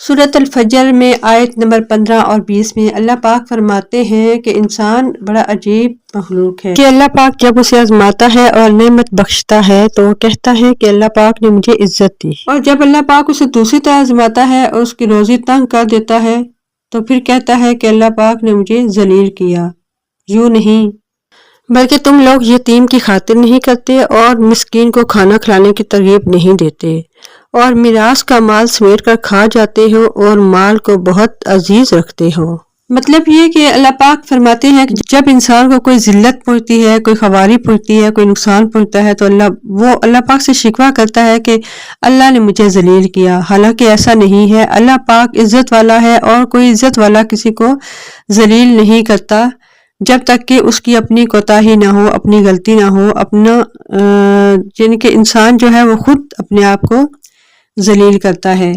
سورۃ الفجر میں آیت نمبر 15 اور 20 میں اللہ پاک فرماتے ہیں کہ انسان بڑا عجیب مخلوق ہے کہ اللہ پاک جب اسے آزماتا ہے اور نعمت بخشتا ہے تو وہ کہتا ہے کہ اللہ پاک نے مجھے عزت دی، اور جب اللہ پاک اسے دوسری طرح آزماتا ہے اور اس کی روزی تنگ کر دیتا ہے تو پھر کہتا ہے کہ اللہ پاک نے مجھے ذلیل کیا۔ یوں نہیں بلکہ تم لوگ یتیم کی خاطر نہیں کرتے اور مسکین کو کھانا کھلانے کی ترغیب نہیں دیتے اور میراث کا مال سمیٹ کر کھا جاتے ہو اور مال کو بہت عزیز رکھتے ہو۔ مطلب یہ کہ اللہ پاک فرماتے ہیں کہ جب انسان کو کوئی ذلت پہنچتی ہے، کوئی خواری پہنچتی ہے، کوئی نقصان پہنچتا ہے تو اللہ پاک سے شکوہ کرتا ہے کہ اللہ نے مجھے ذلیل کیا، حالانکہ ایسا نہیں ہے۔ اللہ پاک عزت والا ہے اور کوئی عزت والا کسی کو ذلیل نہیں کرتا جب تک کہ اس کی اپنی کوتاہی نہ ہو، اپنی غلطی نہ ہو، یعنی کہ انسان جو ہے وہ خود اپنے آپ کو ذلیل کرتا ہے۔